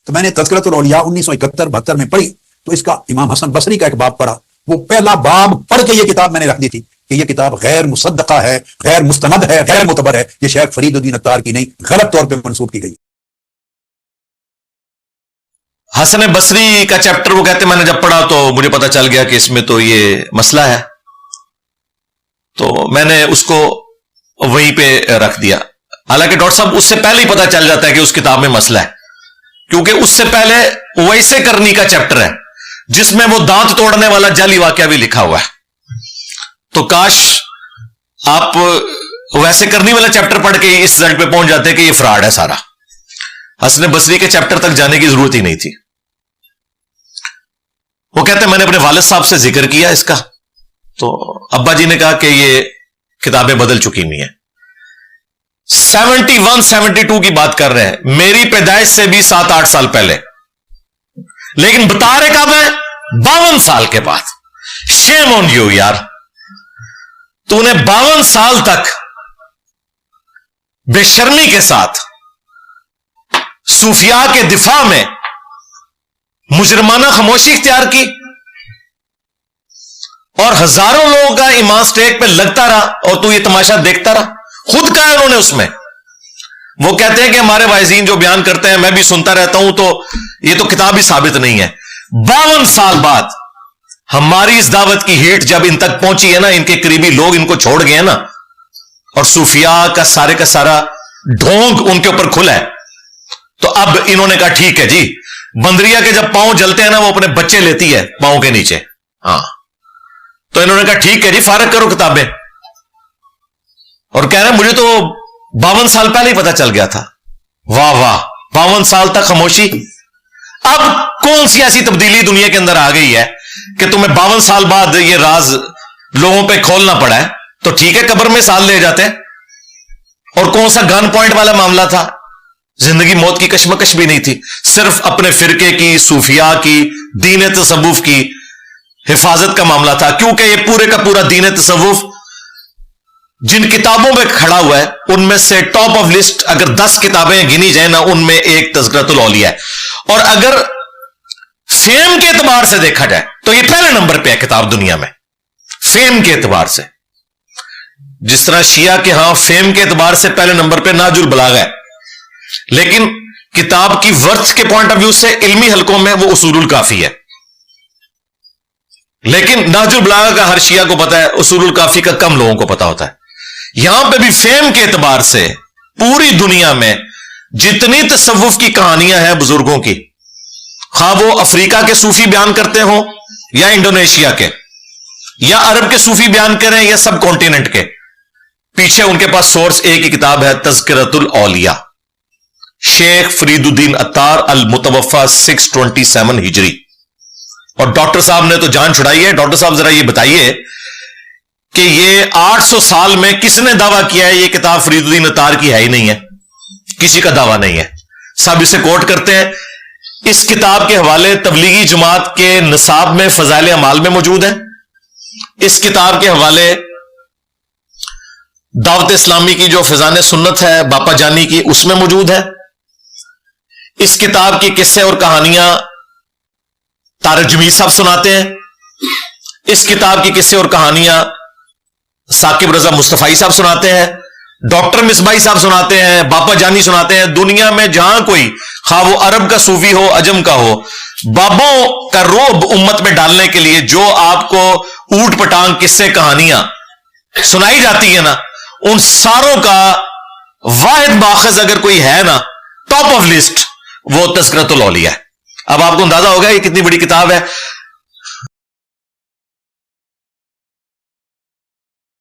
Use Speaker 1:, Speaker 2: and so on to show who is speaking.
Speaker 1: تو میں نے تذکرۃ الاولیاء 1971-72 میں پڑھی تو اس کا امام حسن بصری کا ایک باب پڑھا. وہ پہلا باب پڑھ کے یہ کتاب میں نے رکھ دی تھی کہ یہ کتاب غیر مصدقہ ہے, غیر مستند ہے, غیر معتبر ہے, یہ شیخ فرید الدین عطار کی نہیں, غلط طور پہ منسوب کی گئی.
Speaker 2: حسن بصری کا چیپٹر وہ کہتے ہیں میں نے جب پڑھا تو مجھے پتا چل گیا کہ اس میں تو یہ مسئلہ ہے, تو میں نے اس کو وہیں پہ رکھ دیا. حالانکہ ڈاکٹر صاحب اس سے پہلے ہی پتا چل جاتا ہے کہ اس کتاب میں مسئلہ ہے, کیونکہ اس سے پہلے ویسے کرنی کا چیپٹر ہے جس میں وہ دانت توڑنے والا جعلی واقعہ بھی لکھا ہوا ہے. تو کاش آپ ویسے کرنی والا چیپٹر پڑھ کے اس رزلٹ پہ پہنچ جاتے کہ یہ فراڈ ہے سارا. حسن بصری کے چیپٹر تک جانے کی ضرورت ہی نہیں تھی. وہ کہتے ہیں میں نے اپنے والد صاحب سے ذکر کیا اس کا, تو ابا جی نے کہا کہ یہ کتابیں بدل چکی ہوئی ہیں. 71-72 کی بات کر رہے ہیں, میری پیدائش سے بھی 7-8 سال پہلے, لیکن بتا رہے کب ہیں 52 سال کے بعد. شیم آن یو یار, تو نے 52 سال تک بے شرمی کے ساتھ صوفیاء کے دفاع میں مجرمانہ خاموشی اختیار کی, اور ہزاروں لوگوں کا ایمان سٹیک پہ لگتا رہا اور تو یہ تماشا دیکھتا رہا. خود کہا انہوں نے اس میں, وہ کہتے ہیں کہ ہمارے وائزین جو بیان کرتے ہیں میں بھی سنتا رہتا ہوں, تو یہ تو کتاب ہی ثابت نہیں ہے. 52 سال بعد ہماری اس دعوت کی ہیٹ جب ان تک پہنچی ہے نا, ان کے قریبی لوگ ان کو چھوڑ گئے نا, اور صوفیاء کا سارا ڈھونگ ان کے اوپر کھلا ہے, تو اب انہوں نے کہا ٹھیک ہے جی, بندریا کے جب پاؤں جلتے ہیں نا وہ اپنے بچے لیتی ہے پاؤں کے نیچے, ہاں, تو انہوں نے کہا ٹھیک ہے جی فارغ کرو کتابیں. اور کہہ رہے ہیں مجھے تو 52 سال پہلے ہی پتا چل گیا تھا. واہ واہ, 52 سال تک خاموشی. اب کون سی ایسی تبدیلی دنیا کے اندر آ گئی ہے کہ تمہیں 52 سال بعد یہ راز لوگوں پہ کھولنا پڑا ہے؟ تو ٹھیک ہے قبر میں سال لے جاتے ہیں. اور کون سا گن پوائنٹ والا معاملہ تھا, زندگی موت کی کشمکش بھی نہیں تھی, صرف اپنے فرقے کی, صوفیاء کی, دین تصوف کی حفاظت کا معاملہ تھا. کیونکہ یہ پورے کا پورا دین تصوف جن کتابوں میں کھڑا ہوا ہے ان میں سے ٹاپ آف لسٹ اگر 10 کتابیں گنی جائیں نا, ان میں ایک تذکرۃ الاولیاء ہے. اور اگر فیم کے اعتبار سے دیکھا جائے تو یہ پہلے نمبر پہ ہے کتاب دنیا میں, فیم کے اعتبار سے. جس طرح شیعہ کے ہاں فیم کے اعتبار سے پہلے نمبر پہ نہج البلاغہ ہے, لیکن کتاب کی ورتھ کے پوائنٹ آف ویو سے علمی حلقوں میں وہ اصول الکافی ہے. لیکن نہج البلاغہ کا ہر شیعہ کو پتا ہے, اصول الکافی کا کم لوگوں کو پتا ہوتا ہے. یہاں پہ بھی فیم کے اعتبار سے پوری دنیا میں جتنی تصوف کی کہانیاں ہیں بزرگوں کی, خواہ وہ افریقہ کے صوفی بیان کرتے ہوں یا انڈونیشیا کے یا عرب کے صوفی بیان کریں یا سب کانٹیننٹ کے, پیچھے ان کے پاس سورس ایک ہی کتاب ہے, تذکرۃ الاولیاء, شیخ فرید الدین عطار, المتوفا 627 ہجری. اور ڈاکٹر صاحب نے تو جان چھڑائی ہے. ڈاکٹر صاحب ذرا یہ بتائیے کہ یہ 800 سال میں کس نے دعویٰ کیا ہے یہ کتاب فرید الدین عطار کی ہے ہی نہیں ہے؟ کسی کا دعویٰ نہیں ہے. سب اسے کوٹ کرتے ہیں. اس کتاب کے حوالے تبلیغی جماعت کے نصاب میں فضائل اعمال میں موجود ہے. اس کتاب کے حوالے دعوت اسلامی کی جو فیضان سنت ہے باپا جانی کی, اس میں موجود ہے. اس کتاب کی قصے اور کہانیاں طارق جمیل صاحب سناتے ہیں. اس کتاب کی قصے اور کہانیاں ثاقب رضا مصطفی صاحب سناتے ہیں, ڈاکٹر مصباحی صاحب سناتے ہیں, باپا جانی سناتے ہیں. دنیا میں جہاں کوئی, خواہ وہ عرب کا صوفی ہو عجم کا ہو, بابوں کا روب امت میں ڈالنے کے لیے جو آپ کو اوٹ پٹانگ قصے کہانیاں سنائی جاتی ہے نا, ان ساروں کا واحد ماخذ اگر کوئی ہے نا, ٹاپ آف لسٹ, وہ تذکرۃ الاولیاء ہے. اب آپ کو اندازہ ہوگا یہ کتنی بڑی کتاب ہے.